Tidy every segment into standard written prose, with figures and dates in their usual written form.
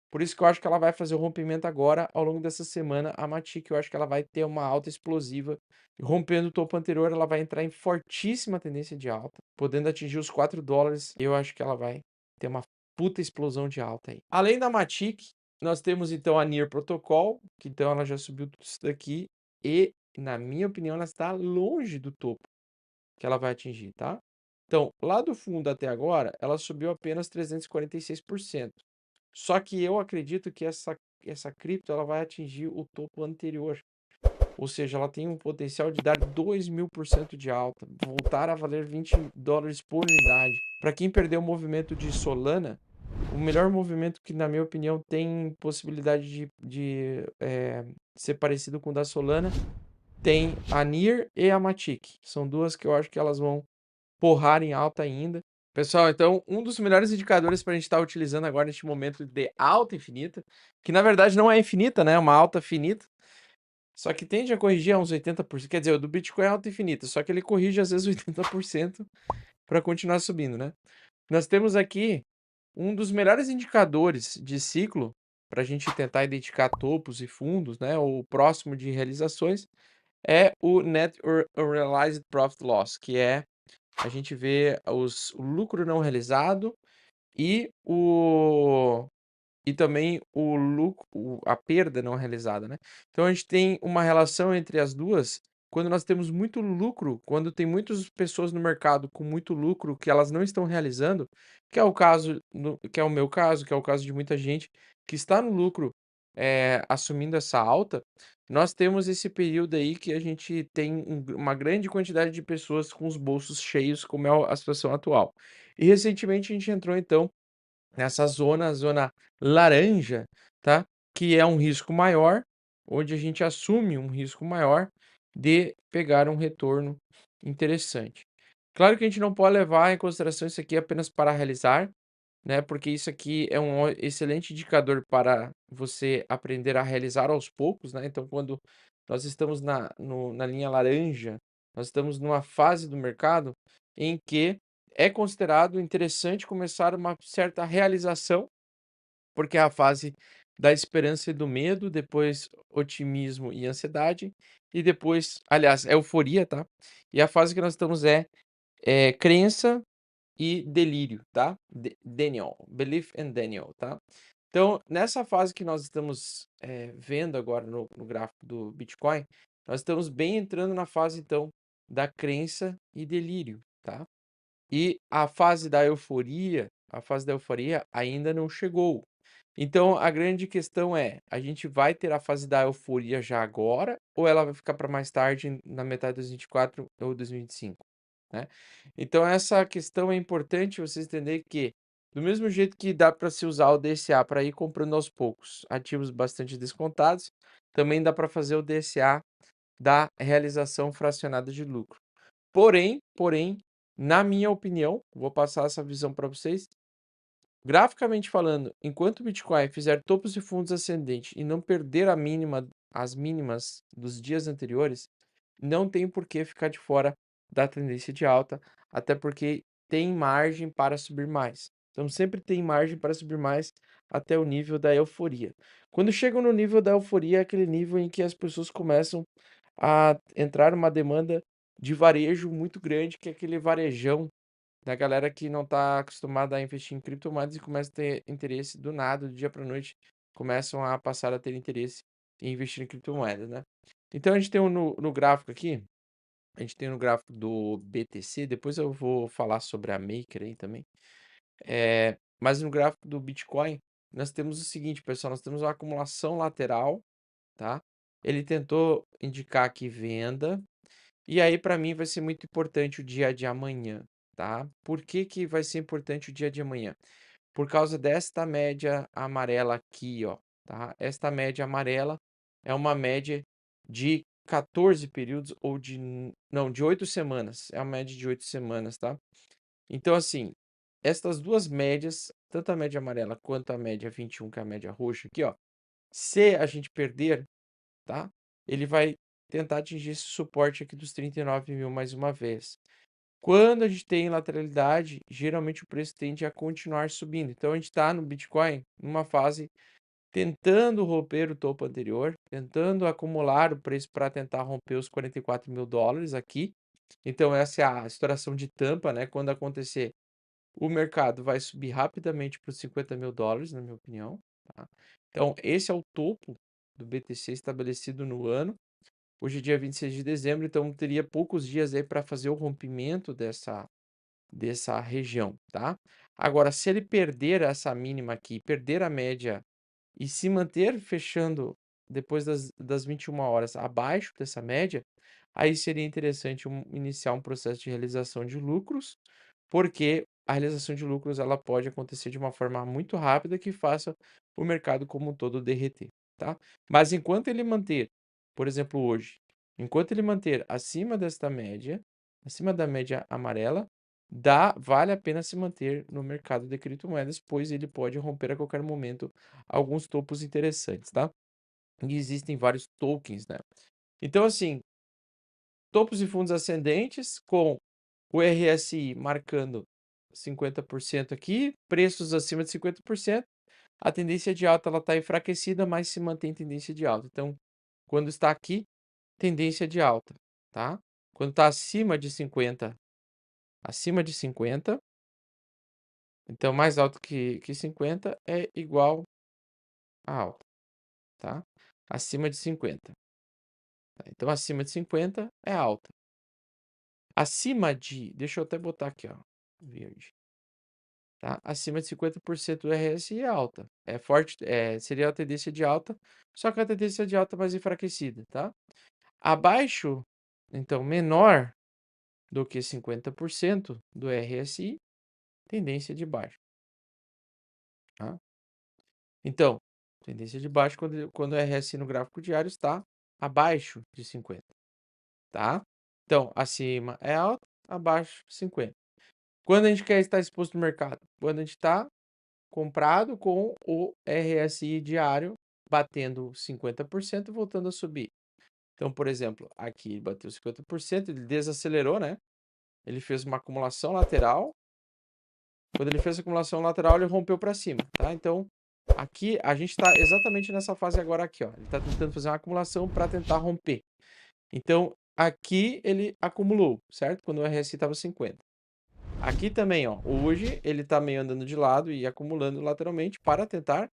Por isso que eu acho que ela vai fazer o rompimento agora, ao longo dessa semana, a Matic, eu acho que ela vai ter uma alta explosiva, rompendo o topo anterior, ela vai entrar em fortíssima tendência de alta, podendo atingir os $4, eu acho que ela vai ter uma puta explosão de alta aí. Além da Matic, nós temos então a Near Protocol, que então ela já subiu tudo isso daqui, e, na minha opinião, ela está longe do topo que ela vai atingir, tá? Então, lá do fundo até agora, ela subiu apenas 346%. Só que eu acredito que essa cripto ela vai atingir o topo anterior. Ou seja, ela tem um potencial de dar 2000% de alta, voltar a valer $20 por unidade. Para quem perdeu o movimento de Solana, o melhor movimento que, na minha opinião, tem possibilidade de ser parecido com o da Solana, tem a NIR e a Matic. São duas que eu acho que elas vão porrar em alta ainda. Pessoal, então, um dos melhores indicadores para a gente estar utilizando agora neste momento de alta infinita, que na verdade não é infinita, né? É uma alta finita, só que tende a corrigir a uns 80%. Quer dizer, o do Bitcoin é alta infinita, só que ele corrige às vezes 80% para continuar subindo, né? Nós temos aqui um dos melhores indicadores de ciclo para a gente tentar identificar topos e fundos, né? Ou próximo de realizações, é o Net Realized Profit Loss, que é a gente vê o lucro não realizado e também o lucro, a perda não realizada, né? Então a gente tem uma relação entre as duas. Quando nós temos muito lucro, quando tem muitas pessoas no mercado com muito lucro que elas não estão realizando, que é o caso, que é o meu caso, que é o caso de muita gente que está no lucro, assumindo essa alta, nós temos esse período aí que a gente tem uma grande quantidade de pessoas com os bolsos cheios, como é a situação atual. E recentemente a gente entrou então nessa zona laranja, tá? Que é um risco maior, onde a gente assume um risco maior de pegar um retorno interessante. Claro que a gente não pode levar em consideração isso aqui apenas para realizar, né? Porque isso aqui é um excelente indicador para você aprender a realizar aos poucos, né? Então, quando nós estamos na linha laranja, nós estamos numa fase do mercado em que é considerado interessante começar uma certa realização, porque é a fase da esperança e do medo, depois otimismo e ansiedade, e depois, aliás, euforia, tá? E a fase que nós estamos é crença e delírio, tá? Denial, belief and denial, tá? Então, nessa fase que nós estamos vendo agora no gráfico do Bitcoin, nós estamos bem entrando na fase, então, da crença e delírio, tá? E a fase da euforia ainda não chegou. Então, a grande questão é, a gente vai ter a fase da euforia já agora, ou ela vai ficar para mais tarde, na metade de 2024 ou 2025, né? Então, essa questão é importante vocês entenderem que, do mesmo jeito que dá para se usar o DCA para ir comprando aos poucos ativos bastante descontados, também dá para fazer o DCA da realização fracionada de lucro. Porém, na minha opinião, vou passar essa visão para vocês, graficamente falando, enquanto o Bitcoin fizer topos e fundos ascendentes e não perder as mínimas dos dias anteriores, não tem por que ficar de fora da tendência de alta, até porque tem margem para subir mais. Então sempre tem margem para subir mais até o nível da euforia. Quando chegam no nível da euforia, é aquele nível em que as pessoas começam a entrar numa demanda de varejo muito grande, que é aquele varejão da galera que não está acostumada a investir em criptomoedas e começa a ter interesse do nada, do dia para noite, começam a passar a ter interesse em investir em criptomoedas, né? Então a gente tem no gráfico aqui, a gente tem no gráfico do BTC, depois eu vou falar sobre a Maker aí também. Mas no gráfico do Bitcoin, nós temos o seguinte, pessoal, nós temos uma acumulação lateral, tá? Ele tentou indicar aqui venda, e aí para mim vai ser muito importante o dia de amanhã, tá? Por que que vai ser importante o dia de amanhã? Por causa desta média amarela aqui, ó, tá? Esta média amarela é uma média de 14 períodos ou não, de 8 semanas. É uma média de 8 semanas, tá? Então, assim, estas duas médias, tanto a média amarela quanto a média 21, que é a média roxa aqui, ó, se a gente perder, tá? Ele vai tentar atingir esse suporte aqui dos 39.000 mais uma vez. Quando a gente tem lateralidade, geralmente o preço tende a continuar subindo. Então a gente está no Bitcoin numa fase tentando romper o topo anterior, tentando acumular o preço para tentar romper os $44.000 aqui. Então essa é a estouração de tampa, né, quando acontecer, o mercado vai subir rapidamente para os $50.000, na minha opinião, tá. Então esse é o topo do BTC estabelecido no ano. Hoje é dia 26 de dezembro, então teria poucos dias aí para fazer o rompimento dessa região, tá. Agora se ele perder essa mínima aqui, perder a média e se manter fechando depois das 21 horas abaixo dessa média, aí seria interessante iniciar um processo de realização de lucros, porque a realização de lucros ela pode acontecer de uma forma muito rápida que faça o mercado como um todo derreter, tá? Mas enquanto ele manter, por exemplo, hoje, enquanto ele manter acima desta média, acima da média amarela, vale a pena se manter no mercado de criptomoedas, pois ele pode romper a qualquer momento alguns topos interessantes, tá? E existem vários tokens, né? Então, assim, topos e fundos ascendentes com o RSI marcando 50% aqui, preços acima de 50%, a tendência de alta ela está enfraquecida, mas se mantém tendência de alta. Então, quando está aqui, tendência de alta, tá? Quando está acima de 50, então mais alto que 50 é igual a alta, tá? Acima de 50. Tá? Então, acima de 50 é alta. Acima de, deixa eu até botar aqui, ó, verde. Tá? Acima de 50% do RSI é alta. É forte, seria a tendência de alta, só que a tendência de alta mais enfraquecida, tá? Abaixo, então menor do que 50% do RSI, tendência de baixa, tá? Então, tendência de baixa quando o RSI no gráfico diário está abaixo de 50, tá? Então, acima é alta, abaixo 50. Quando a gente quer estar exposto no mercado? Quando a gente está comprado com o RSI diário batendo 50% e voltando a subir. Então, por exemplo, aqui bateu 50%, ele desacelerou, né? Ele fez uma acumulação lateral. Quando ele fez a acumulação lateral, ele rompeu para cima, tá? Então, aqui a gente está exatamente nessa fase agora aqui, ó. Ele está tentando fazer uma acumulação para tentar romper. Então, aqui ele acumulou, certo? Quando o RSI estava 50. Aqui também, ó, hoje ele está meio andando de lado e acumulando lateralmente para tentar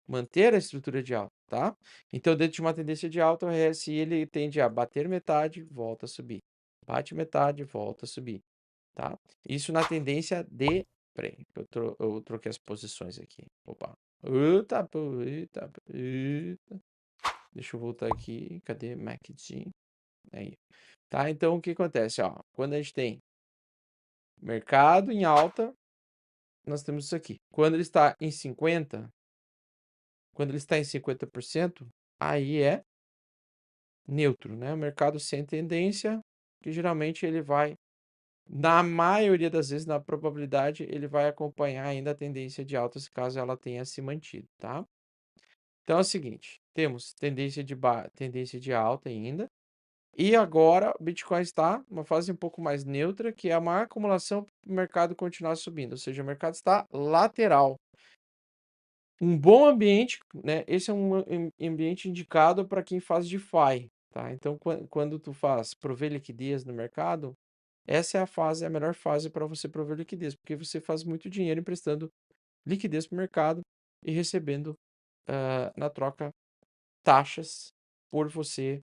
manter a estrutura de alta, tá? Então, dentro de uma tendência de alta, o RSI ele tende a bater metade, volta a subir. Bate metade, volta a subir, tá? Isso na tendência de... Peraí, eu troquei as posições aqui. Opa. Eita, eita, eita. Deixa eu voltar aqui. Cadê MACD? Aí. Tá? Então, o que acontece? Ó, quando a gente tem mercado em alta, nós temos isso aqui. Quando ele está em 50, quando ele está em 50%, aí é neutro, né? O mercado sem tendência, que geralmente ele vai, na maioria das vezes, na probabilidade, ele vai acompanhar ainda a tendência de alta, se caso ela tenha se mantido, tá? Então é o seguinte, temos tendência de alta ainda, e agora o Bitcoin está numa fase um pouco mais neutra, que é a maior acumulação para o mercado continuar subindo, ou seja, o mercado está lateral. Um bom ambiente, né? Esse é um ambiente indicado para quem faz DeFi, tá? Então, quando tu faz prover liquidez no mercado, essa é a fase, a melhor fase para você prover liquidez, porque você faz muito dinheiro emprestando liquidez para o mercado e recebendo na troca taxas por você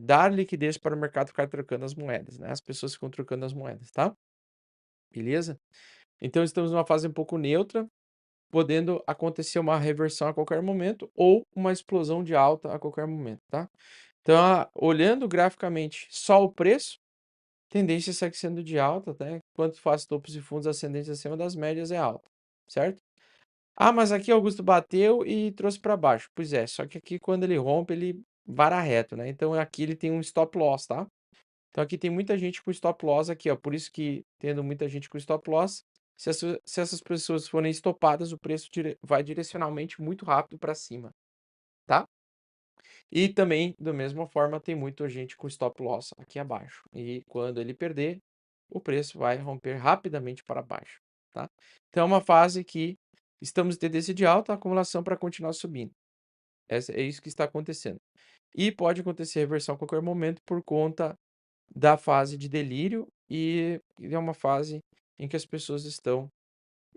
dar liquidez para o mercado ficar trocando as moedas, né? As pessoas ficam trocando as moedas, tá? Beleza? Então, estamos numa fase um pouco neutra, podendo acontecer uma reversão a qualquer momento ou uma explosão de alta a qualquer momento, tá? Então, olhando graficamente só o preço, tendência segue sendo de alta, né? Quanto faz topos e fundos ascendentes acima das médias é alta, certo? Ah, mas aqui Augusto bateu e trouxe para baixo. Pois é, só que aqui quando ele rompe, ele vara reto, né? Então aqui ele tem um stop loss, tá? Então aqui tem muita gente com stop loss aqui, ó. Por isso que tendo muita gente com stop loss, se essas pessoas forem estopadas, o preço vai direcionalmente muito rápido para cima, tá? E também, da mesma forma, tem muita gente com stop loss aqui abaixo. E quando ele perder, o preço vai romper rapidamente para baixo, tá? Então é uma fase que Estamos em tendência de alta, acumulação para continuar subindo. É isso que está acontecendo. E pode acontecer reversão a qualquer momento por conta da fase de delírio e é uma fase em que as pessoas estão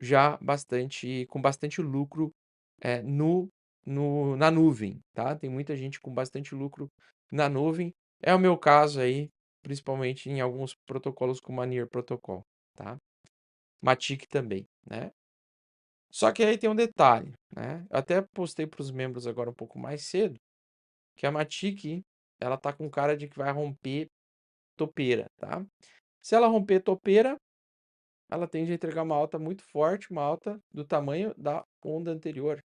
já com bastante lucro, no na nuvem, tá. Tem muita gente com bastante lucro na nuvem. É o meu caso aí, principalmente em alguns protocolos como a Near Protocol, tá. Matic também, né. Só que aí tem um detalhe, né, eu até postei para os membros agora um pouco mais cedo, que a Matic, ela tá com cara de que vai romper topeira, tá. Se ela romper topeira, ela tende a entregar uma alta muito forte, uma alta do tamanho da onda anterior.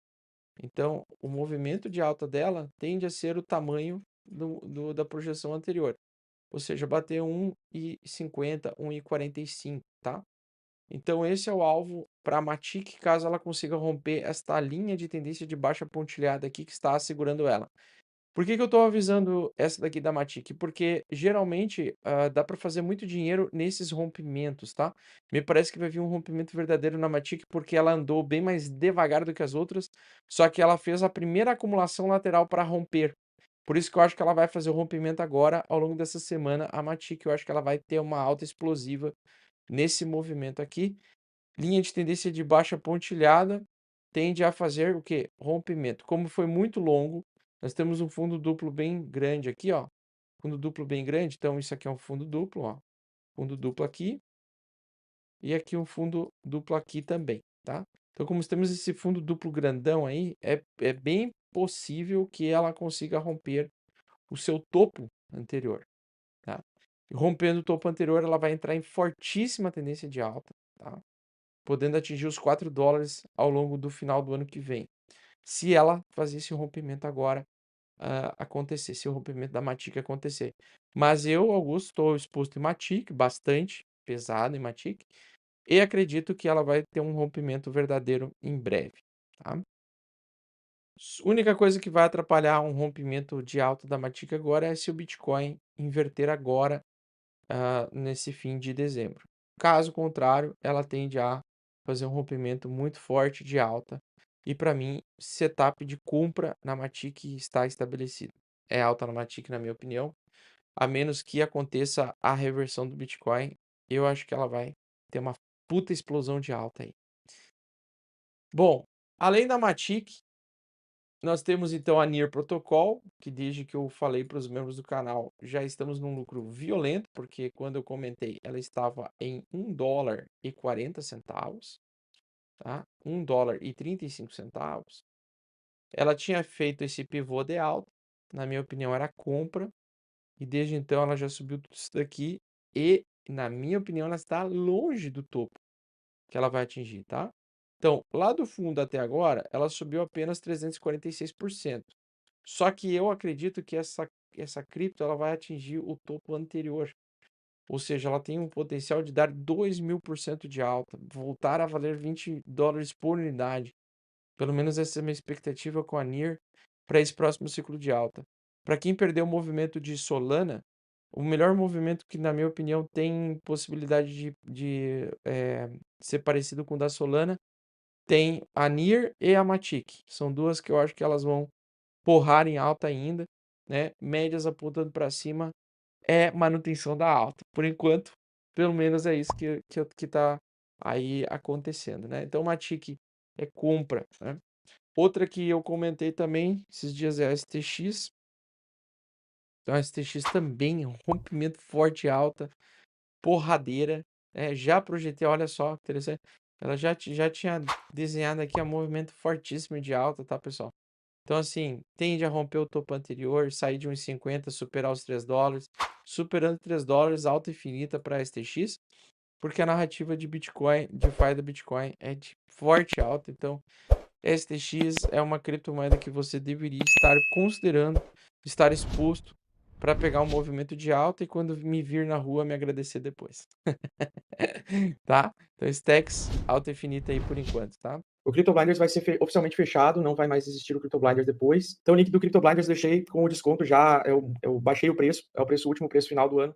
Então, o movimento de alta dela tende a ser o tamanho da projeção anterior, ou seja, bater 1,50, 1,45, tá? Então, esse é o alvo para a Matic, caso ela consiga romper esta linha de tendência de baixa pontilhada aqui que está segurando ela. Por que que eu estou avisando essa daqui da Matic? Porque geralmente, dá para fazer muito dinheiro nesses rompimentos, tá. Me parece que vai vir um rompimento verdadeiro na Matic, porque ela andou bem mais devagar do que as outras, só que ela fez a primeira acumulação lateral para romper. Por isso que eu acho que ela vai fazer o rompimento agora, ao longo dessa semana, a Matic, eu acho que ela vai ter uma alta explosiva nesse movimento aqui. Linha de tendência de baixa pontilhada tende a fazer o quê? Rompimento. Como foi muito longo, nós temos um fundo duplo bem grande aqui, ó. Fundo duplo bem grande, então isso aqui é um fundo duplo, ó. Fundo duplo aqui e aqui um fundo duplo aqui também, tá? Então, como temos esse fundo duplo grandão aí, é bem possível que ela consiga romper o seu topo anterior, tá? Rompendo o topo anterior, ela vai entrar em fortíssima tendência de alta, tá? Podendo atingir os $4 ao longo do final do ano que vem. Se ela fazer esse rompimento agora, acontecer, se o rompimento da Matic acontecer. Mas eu, Augusto, estou exposto em Matic, bastante pesado em Matic, e acredito que ela vai ter um rompimento verdadeiro em breve, tá. Única coisa que vai atrapalhar um rompimento de alta da Matic agora é se o Bitcoin inverter agora, nesse fim de dezembro. Caso contrário, ela tende a fazer um rompimento muito forte de alta e para mim, setup de compra na Matic está estabelecido. É alta na Matic, na minha opinião, a menos que aconteça a reversão do Bitcoin, eu acho que ela vai ter uma puta explosão de alta aí. Bom, além da Matic, nós temos então a Near Protocol, que desde que eu falei para os membros do canal, já estamos num lucro violento, porque quando eu comentei, ela estava em $1,40, tá? $1,35. Ela tinha feito esse pivô de alta, na minha opinião era compra, e desde então ela já subiu tudo isso daqui, e na minha opinião ela está longe do topo que ela vai atingir, tá? Então, lá do fundo até agora, ela subiu apenas 346%. Só que eu acredito que essa cripto ela vai atingir o topo anterior, ou seja, ela tem um potencial de dar 2000% de alta, voltar a valer $20 por unidade. Pelo menos essa é a minha expectativa com a NIR para esse próximo ciclo de alta. Para quem perdeu o movimento de Solana, o melhor movimento que, na minha opinião, tem possibilidade de ser parecido com o da Solana, tem a NIR e a Matic. São duas que eu acho que elas vão porrar em alta ainda, né? Médias apontando para cima é manutenção da alta. Por enquanto, pelo menos é isso que tá aí acontecendo, né? Então, Matic é compra, né? Outra que eu comentei também esses dias é a STX. Então, a STX também é um rompimento forte e alta, porradeira. Já projetei, olha só, interessante. Ela já tinha desenhado aqui um movimento fortíssimo de alta, tá, pessoal? Então, assim, tende a romper o topo anterior, sair de 1,50, superar os $3, superando $3, alta infinita para a STX, porque a narrativa de Bitcoin, DeFi da Bitcoin é de forte alta. Então, STX é uma criptomoeda que você deveria estar considerando, estar exposto para pegar um movimento de alta e quando me vir na rua me agradecer depois. Tá? Então, Stacks, alta infinita aí por enquanto, tá? O Crypto Blinders vai ser oficialmente fechado, não vai mais existir o Crypto Blinders depois. Então o link do Crypto Blinders deixei com o desconto já, eu baixei o preço, é o último preço final do ano.